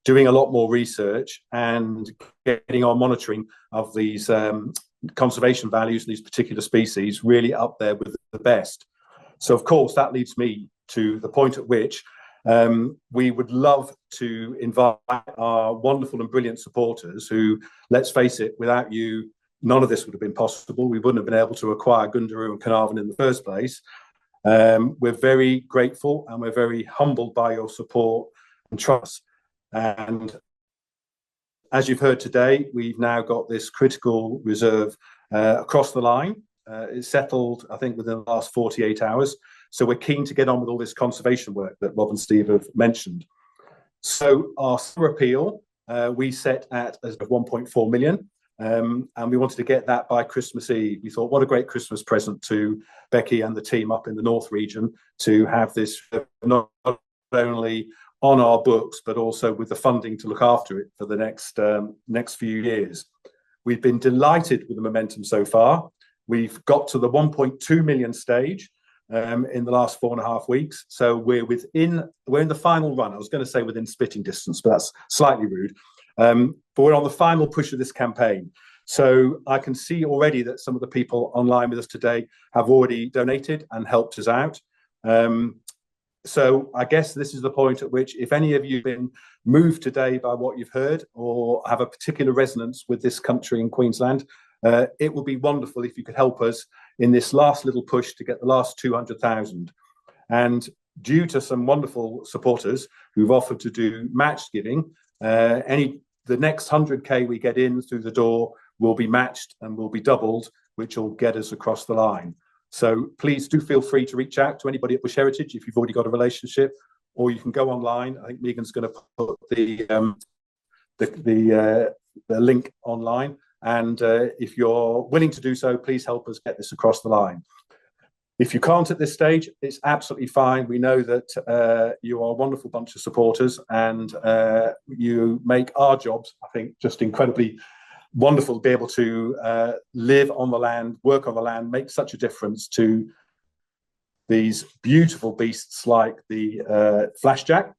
doing a lot more research, and getting our monitoring of these conservation values in these particular species really up there with the best. So, of course, that leads me to the point at which we would love to invite our wonderful and brilliant supporters who, let's face it, without you, none of this would have been possible. We wouldn't have been able to acquire Goonderoo and Carnarvon in the first place. We're very grateful and we're very humbled by your support and trust. And as you've heard today, we've now got this critical reserve across the line. It's settled, I think, within the last 48 hours. So we're keen to get on with all this conservation work that Rob and Steve have mentioned. So our summer appeal, we set at 1.4 million. And we wanted to get that by Christmas Eve. We thought, what a great Christmas present to Becky and the team up in the North region to have this not only on our books, but also with the funding to look after it for the next few years. We've been delighted with the momentum so far. We've got to the 1.2 million stage in the last 4.5 weeks. So we're in the final run. I was going to say within spitting distance, but that's slightly rude. But we're on the final push of this campaign. So I can see already that some of the people online with us today have already donated and helped us out. So I guess this is the point at which, if any of you have been moved today by what you've heard or have a particular resonance with this country in Queensland, it would be wonderful if you could help us in this last little push to get the last 200,000. And due to some wonderful supporters who've offered to do matched giving, the next 100k we get in through the door will be matched and will be doubled, which will get us across the line. So please do feel free to reach out to anybody at Bush Heritage if you've already got a relationship, or you can go online. I think Megan's going to put the link online. And if you're willing to do so, please help us get this across the line. If you can't at this stage, it's absolutely fine. We know that you are a wonderful bunch of supporters, and you make our jobs, I think, just incredibly wonderful to be able to live on the land, work on the land, make such a difference to these beautiful beasts like the flashjack.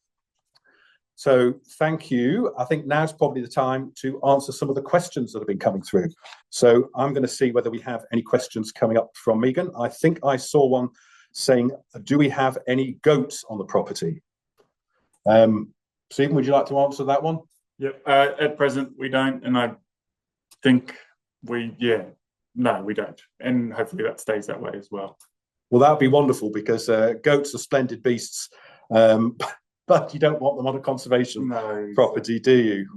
So thank you. I think now's probably the time to answer some of the questions that have been coming through. So I'm going to see whether we have any questions coming up from Megan. I think I saw one saying, do we have any goats on the property? Stephen, would you like to answer that one? Yep. At present, we don't. And I think no, we don't. And hopefully that stays that way as well. Well, that would be wonderful, because goats are splendid beasts. But you don't want them on a conservation property, do you?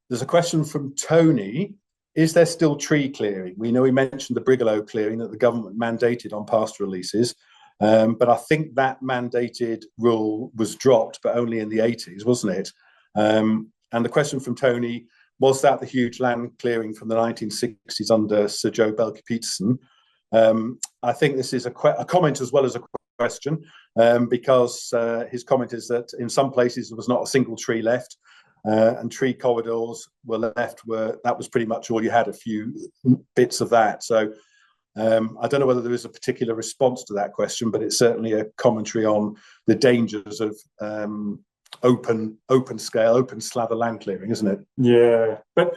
There's a question from Tony. Is there still tree clearing? We know we mentioned the Brigalow clearing that the government mandated on pastoral leases, but I think that mandated rule was dropped, but only in the 80s, wasn't it? And the question from Tony, was that the huge land clearing from the 1960s under Sir Joe Belkey-Peterson? I think this is a comment as well as a question, because his comment is that in some places there was not a single tree left, and tree corridors were left where that was pretty much all you had, a few bits of that. So I don't know whether there is a particular response to that question, but it's certainly a commentary on the dangers of open scale, open slather land clearing, isn't it? Yeah, but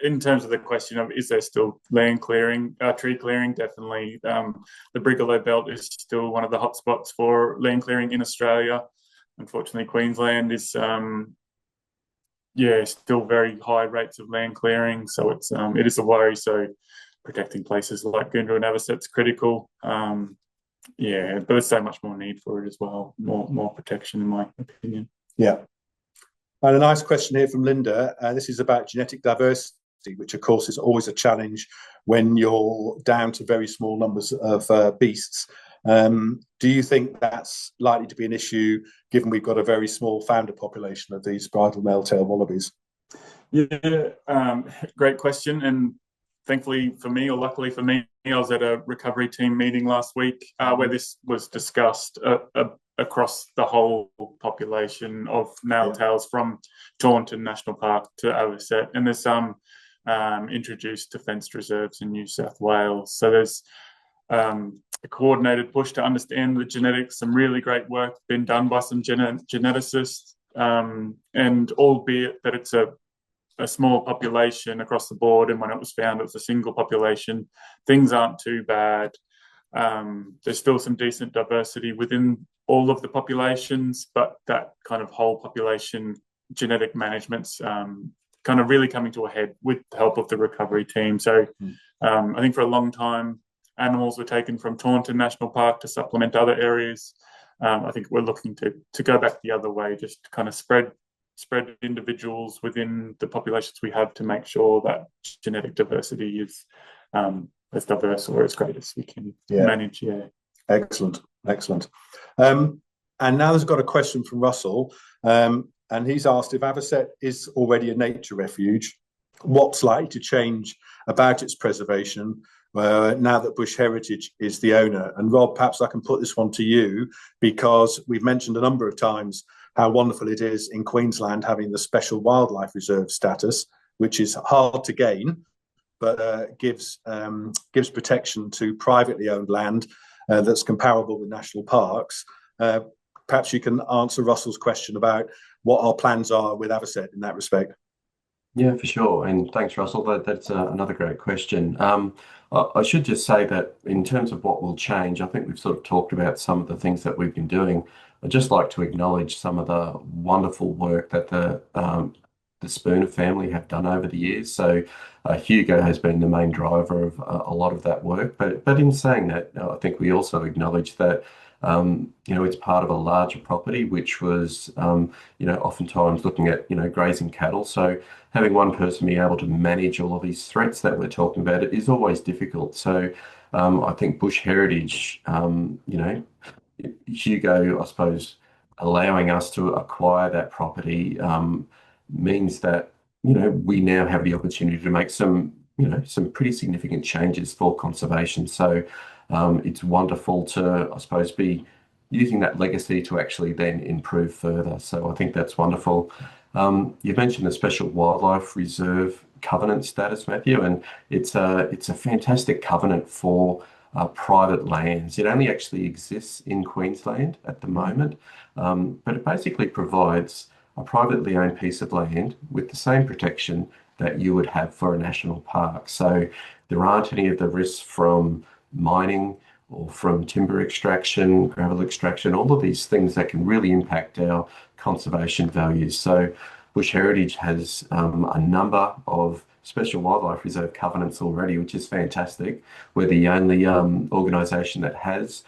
in terms of the question of is there still land clearing, tree clearing, definitely. The Brigalow Belt is still one of the hotspots for land clearing in Australia. Unfortunately, Queensland is still very high rates of land clearing, so it is a worry. So protecting places like Goonderoo and Avocet is critical. But there's so much more need for it as well. More protection, in my opinion. Yeah. And a nice question here from Linda. This is about genetic diversity, which of course is always a challenge when you're down to very small numbers of beasts. Do you think that's likely to be an issue, given we've got a very small founder population of these bridle male-tailed wallabies? Yeah, great question. And thankfully for me, or luckily for me, I was at a recovery team meeting last week where this was discussed across the whole population of male tails from Taunton National Park to Avocet. And there's some introduced to fenced reserves in New South Wales. So there's a coordinated push to understand the genetics. Some really great work been done by some geneticists, and albeit that it's a small population across the board, and when it was found it was a single population, things aren't too bad. There's still some decent diversity within all of the populations, but that kind of whole population genetic management's kind of really coming to a head with the help of the recovery team. So I think for a long time, animals were taken from Taunton National Park to supplement other areas. I think we're looking to go back the other way, just to kind of spread individuals within the populations we have to make sure that genetic diversity is as diverse or as great as we can manage. Yeah. Excellent. And now there's got a question from Russell, and he's asked if Avocet is already a nature refuge, what's likely to change about its preservation now that Bush Heritage is the owner? And Rob, perhaps I can put this one to you, because we've mentioned a number of times how wonderful it is in Queensland having the special wildlife reserve status, which is hard to gain, but gives protection to privately owned land that's comparable with national parks. Perhaps you can answer Russell's question about what our plans are with Avocet in that respect. Yeah, for sure. And thanks, Russell. That's another great question. I should just say that in terms of what will change, I think we've sort of talked about some of the things that we've been doing. I'd just like to acknowledge some of the wonderful work that the Spooner family have done over the years. So Hugo has been the main driver of a lot of that work. But in saying that, I think we also acknowledge that it's part of a larger property, which was oftentimes looking at grazing cattle. So having one person be able to manage all of these threats that we're talking about, it is always difficult. So I think Bush Heritage, Hugo, I suppose, allowing us to acquire that property means that we now have the opportunity to make some pretty significant changes for conservation. So it's wonderful to, I suppose, be using that legacy to actually then improve further. So I think that's wonderful. You mentioned the Special Wildlife Reserve covenant status, Matthew, and it's a fantastic covenant for private lands. It only actually exists in Queensland at the moment, but it basically provides a privately owned piece of land with the same protection that you would have for a national park. So there aren't any of the risks from mining or from timber extraction, gravel extraction, all of these things that can really impact our conservation values. So Bush Heritage has a number of Special Wildlife Reserve covenants already, which is fantastic. We're the only organisation that has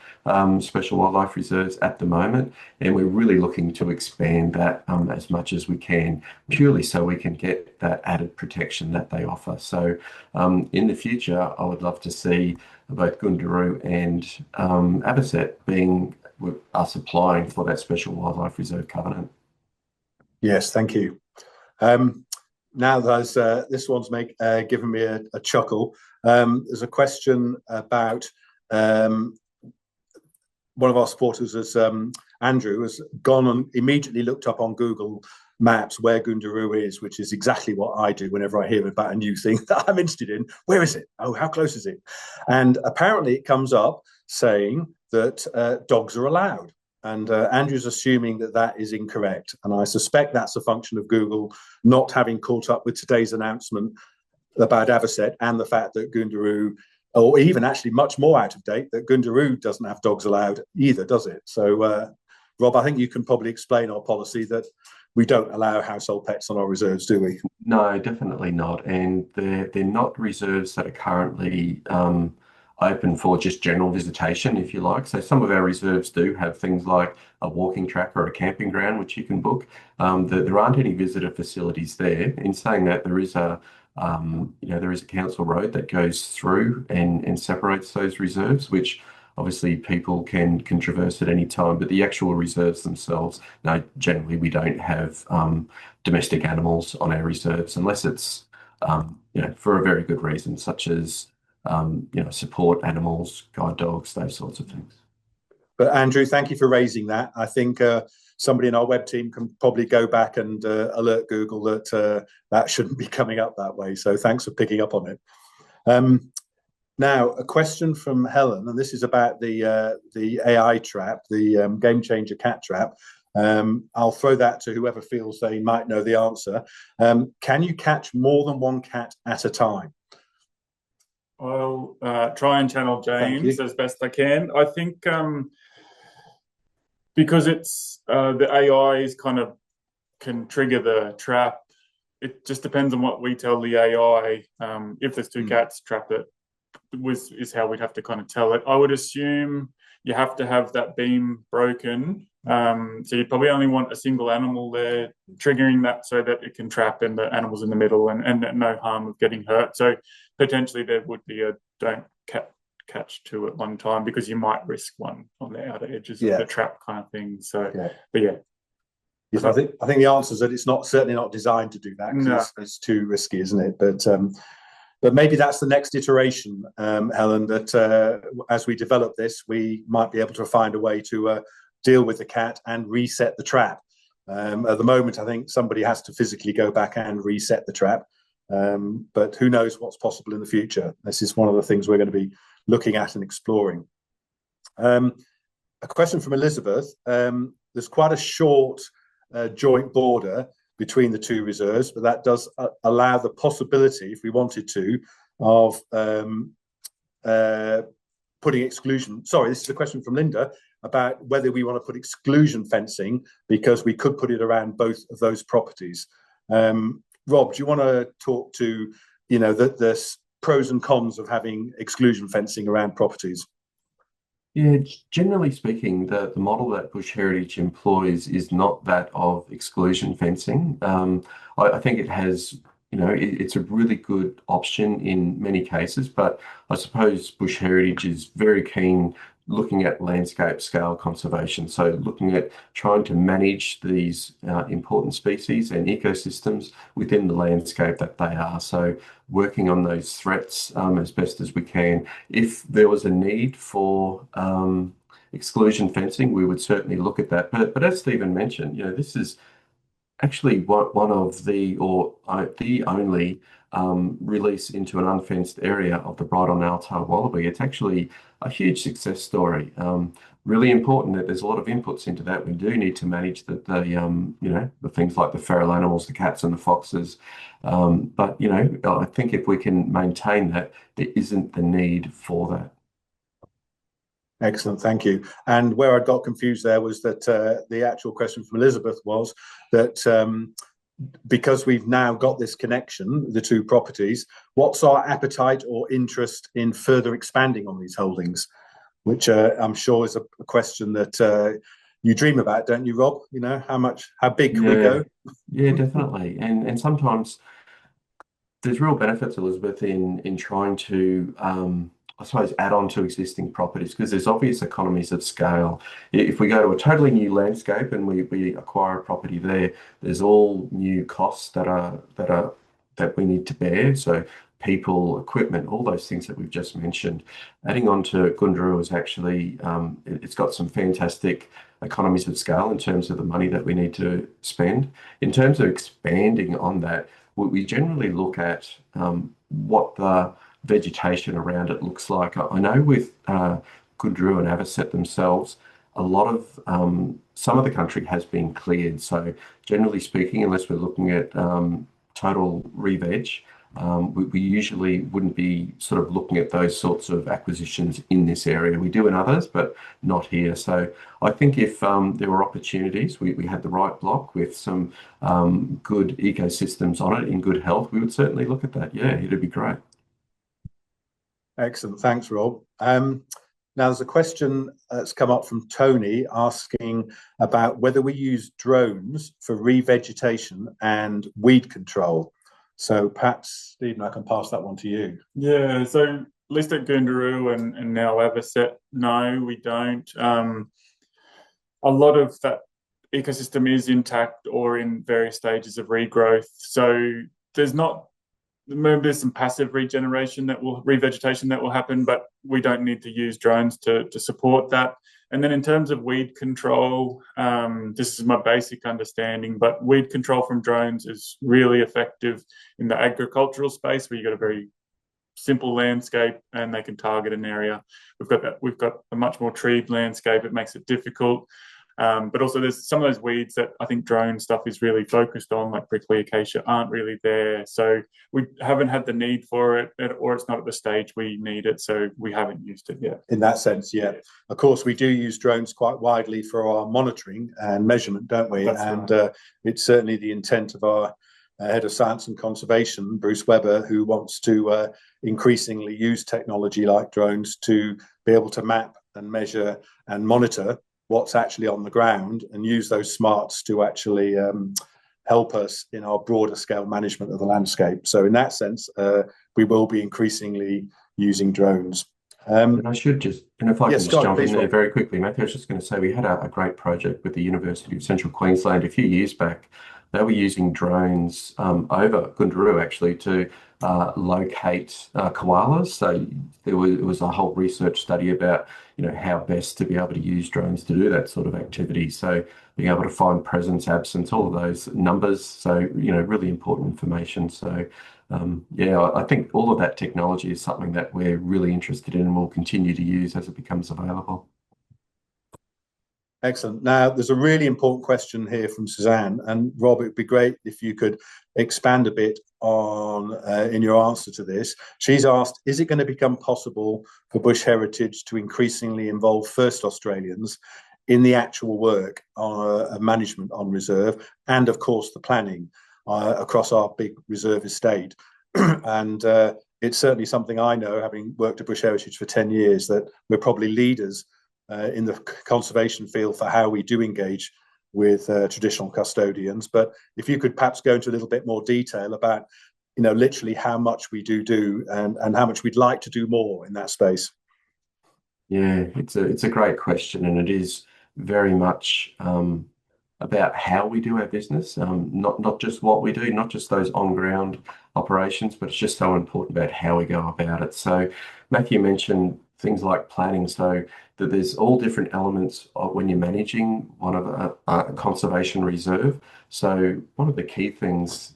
Special Wildlife Reserves at the moment, and we're really looking to expand that as much as we can, purely so we can get that added protection that they offer. So in the future, I would love to see both Goonderoo and Avocet being with us applying for that Special Wildlife Reserve covenant. Yes, thank you. Now this one's given me a chuckle. There's a question about one of our supporters, has Andrew, has gone and immediately looked up on Google Maps where Goonderoo is, which is exactly what I do whenever I hear about a new thing that I'm interested in. Where is it? Oh, how close is it? And apparently it comes up saying that dogs are allowed. And Andrew's assuming that that is incorrect. And I suspect that's a function of Google not having caught up with today's announcement about Avocet and the fact that Goonderoo, or even actually much more out of date, that Goonderoo doesn't have dogs allowed either, does it? So, Rob, I think you can probably explain our policy that we don't allow household pets on our reserves, do we? No, definitely not. And they're not reserves that are currently open for just general visitation, if you like. So some of our reserves do have things like a walking track or a camping ground, which you can book. There aren't any visitor facilities there. In saying that, there is a there is a council road that goes through and separates those reserves, which obviously people can traverse at any time. But the actual reserves themselves, no, generally we don't have domestic animals on our reserves unless it's for a very good reason, such as support animals, guide dogs, those sorts of things. But Andrew, thank you for raising that. I think somebody in our web team can probably go back and alert Google that that shouldn't be coming up that way. So thanks for picking up on it. Now, a question from Helen, and this is about the AI trap, the game changer cat trap. I'll throw that to whoever feels they might know the answer. Can you catch more than one cat at a time? I'll try and channel James as best I can. I think because it's the AI is kind of can trigger the trap. It just depends on what we tell the AI. If there's two cats, trap it is how we'd have to kind of tell it. I would assume you have to have that beam broken. So you probably only want a single animal there, triggering that so that it can trap and the animals in the middle and no harm of getting hurt. So potentially there would be a don't catch two at one time because you might risk one on the outer edges of the trap kind of thing. So, but yeah. Yes, I think the answer is that it's certainly not designed to do that because it's too risky, isn't it? But maybe that's the next iteration, Helen, that as we develop this, we might be able to find a way to deal with the cat and reset the trap. At the moment, I think somebody has to physically go back and reset the trap. But who knows what's possible in the future? This is one of the things we're going to be looking at and exploring. A question from Elizabeth. There's quite a short joint border between the two reserves, but that does allow the possibility, if we wanted to, of putting exclusion. Sorry, this is a question from Linda about whether we want to put exclusion fencing because we could put it around both of those properties. Rob, do you want to talk to the pros and cons of having exclusion fencing around properties? Yeah, generally speaking, the model that Bush Heritage employs is not that of exclusion fencing. I think it has, it's a really good option in many cases, but I suppose Bush Heritage is very keen looking at landscape scale conservation. So looking at trying to manage these important species and ecosystems within the landscape that they are. So working on those threats as best as we can. If there was a need for exclusion fencing, we would certainly look at that. But as Stephen mentioned, this is actually one of the only release into an unfenced area of the Brigalow Belt wallaby. It's actually a huge success story. Really important that there's a lot of inputs into that. We do need to manage the things like the feral animals, the cats and the foxes. But I think if we can maintain that, there isn't the need for that. Excellent, thank you. And where I got confused there was that the actual question from Elizabeth was that because we've now got this connection, the two properties, what's our appetite or interest in further expanding on these holdings? Which I'm sure is a question that you dream about, don't you, Rob? How big can we go? Yeah, definitely. And sometimes there's real benefits, Elizabeth, in trying to I suppose, add on to existing properties because there's obvious economies of scale. If we go to a totally new landscape and we acquire a property there, there's all new costs that we need to bear. So people, equipment, all those things that we've just mentioned. Adding on to Goonderoo is actually, it's got some fantastic economies of scale in terms of the money that we need to spend. In terms of expanding on that, we generally look at what the vegetation around it looks like. I know with Goonderoo and Avocet themselves, a lot of some of the country has been cleared. So generally speaking, unless we're looking at total re-veg, we usually wouldn't be sort of looking at those sorts of acquisitions in this area. We do in others, but not here. So I think if there were opportunities, we had the right block with some good ecosystems on it in good health, we would certainly look at that. Yeah, it'd be great. Excellent. Thanks, Rob. Now, there's a question that's come up from Tony asking about whether we use drones for revegetation and weed control. So perhaps, Stephen, I can pass that one to you. Yeah, so at least at Goonderoo and now Avocet, no, we don't. A lot of that ecosystem is intact or in various stages of regrowth. So there's some passive regeneration revegetation that will happen, but we don't need to use drones to support that. And then in terms of weed control, this is my basic understanding, but weed control from drones is really effective in the agricultural space where you've got a very simple landscape and they can target an area. We've got a much more treed landscape. It makes it difficult. But also there's some of those weeds that I think drone stuff is really focused on, like prickly acacia, aren't really there. So we haven't had the need for it, or it's not at the stage we need it, so we haven't used it yet. In that sense, yeah. Of course, we do use drones quite widely for our monitoring and measurement, don't we? That's right. It's certainly the intent of our Head of Science and Conservation, Bruce Webber, who wants to increasingly use technology like drones to be able to map and measure and monitor what's actually on the ground and use those smarts to actually help us in our broader scale management of the landscape. So in that sense, we will be increasingly using drones. And I should just, and if I can just jump in there Rob. very quickly, Matthew, I was just going to say we had a great project with the University of Central Queensland a few years back. They were using drones over Goonderoo actually to locate koalas. So it was a whole research study about how best to be able to use drones to do that sort of activity. So being able to find presence, absence, all of those numbers. So really important information. So yeah, I think all of that technology is something that we're really interested in and will continue to use as it becomes available. Excellent. Now, there's a really important question here from Suzanne, and Rob, it'd be great if you could expand a bit on in your answer to this. She's asked, is it going to become possible for Bush Heritage to increasingly involve First Australians in the actual work on management on reserve and, of course, the planning across our big reserve estate? And it's certainly something I know, having worked at Bush Heritage for 10 years, that we're probably leaders in the conservation field for how we do engage with traditional custodians. But if you could perhaps go into a little bit more detail about, literally how much we do and how much we'd like to do more in that space. Yeah, it's a great question, and it is very much about how we do our business, not just what we do, not just those on-ground operations, but it's just so important about how we go about it. So Matthew mentioned things like planning, so that there's all different elements of when you're managing one of a conservation reserve. So one of the key things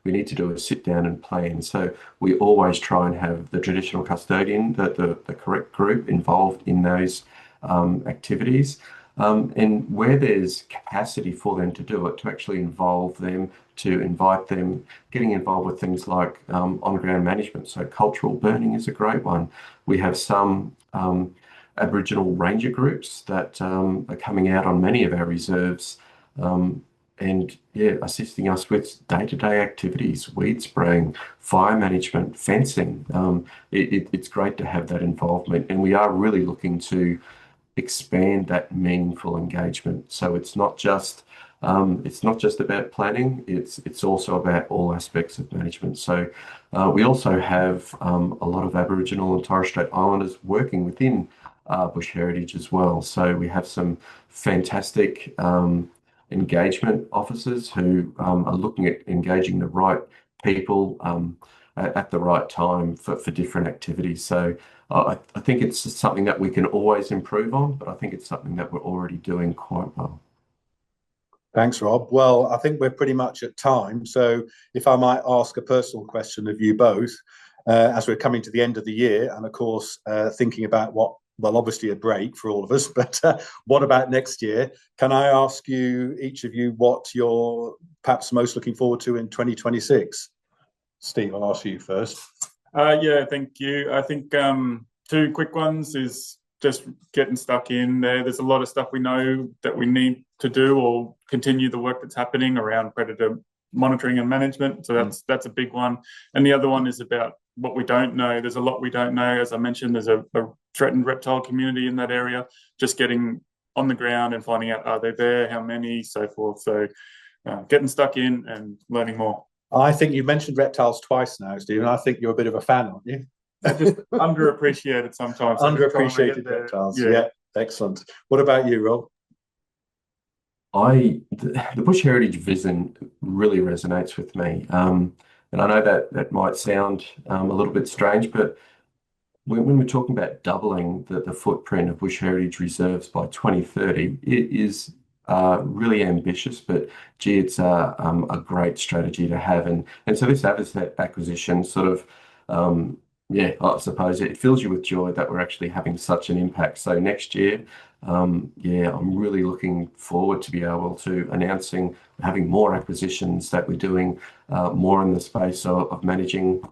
we need to do is sit down and plan. So we always try and have the traditional custodian, the correct group involved in those activities. And where there's capacity for them to do it, to actually involve them, to invite them, getting involved with things like on-ground management. So cultural burning is a great one. We have some Aboriginal ranger groups that are coming out on many of our reserves and assisting us with day-to-day activities, weed spraying, fire management, fencing. It's great to have that involvement, and we are really looking to expand that meaningful engagement. So it's not just about planning, it's also about all aspects of management. So we also have a lot of Aboriginal and Torres Strait Islanders working within Bush Heritage as well. So we have some fantastic engagement officers who are looking at engaging the right people at the right time for different activities. So I think it's something that we can always improve on, but I think it's something that we're already doing quite well. Thanks, Rob. Well, I think we're pretty much at time. So if I might ask a personal question of you both, as we're coming to the end of the year, and of course, thinking about well, obviously a break for all of us, but what about next year? Can I ask you, each of you, what you're perhaps most looking forward to in 2026? Steve, I'll ask you first. Yeah, thank you. I think two quick ones is just getting stuck in there. There's a lot of stuff we know that we need to do or continue the work that's happening around predator monitoring and management. So that's a big one. And the other one is about what we don't know. There's a lot we don't know. As I mentioned, there's a threatened reptile community in that area. Just getting on the ground and finding out, are they there, how many, so forth. So getting stuck in and learning more. I think you mentioned reptiles twice now, Stephen. I think you're a bit of a fan, aren't you? Just underappreciated sometimes. Underappreciated reptiles. Yeah, excellent. What about you, Rob? The bush heritage vision really resonates with me. And I know that might sound a little bit strange, but when we're talking about doubling the footprint of bush heritage reserves by 2030, it is really ambitious, but gee, it's a great strategy to have. And so this Avocet acquisition sort of, I suppose it fills you with joy that we're actually having such an impact. So next year, I'm really looking forward to be able to having more acquisitions, that we're doing more in the space of managing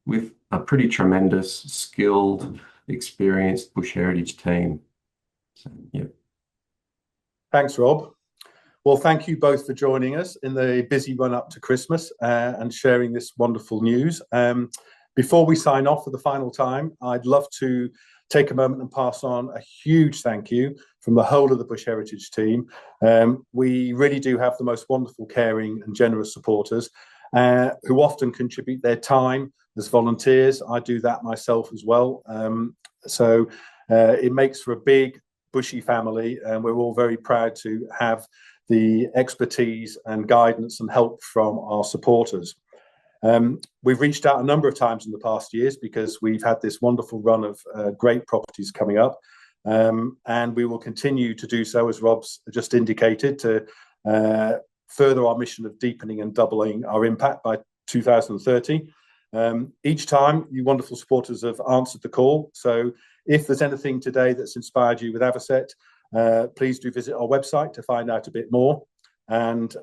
with a pretty tremendous, skilled, experienced bush heritage team. So, yeah. Thanks, Rob. Well, thank you both for joining us in the busy run up to Christmas and sharing this wonderful news. Before we sign off for the final time, I'd love to take a moment and pass on a huge thank you from the whole of the Bush Heritage team. We really do have the most wonderful, caring and generous supporters who often contribute their time as volunteers. I do that myself as well. So it makes for a big bushy family, and we're all very proud to have the expertise and guidance and help from our supporters. We've reached out a number of times in the past years because we've had this wonderful run of great properties coming up, and we will continue to do so, as Rob's just indicated, to further our mission of deepening and doubling our impact by 2030. Each time, you wonderful supporters have answered the call. So if there's anything today that's inspired you with Avocet, please do visit our website to find out a bit more. And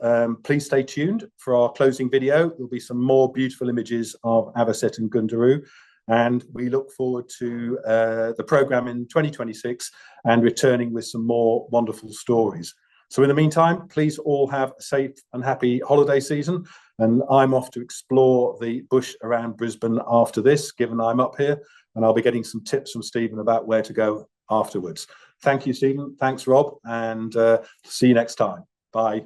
please stay tuned for our closing video. There'll be some more beautiful images of Avocet and Goonderoo. And we look forward to the programme in 2026 and returning with some more wonderful stories. So in the meantime, please all have a safe and happy holiday season. And I'm off to explore the bush around Brisbane after this, given I'm up here. And I'll be getting some tips from Stephen about where to go afterwards. Thank you, Stephen. Thanks, Rob. And see you next time. Bye.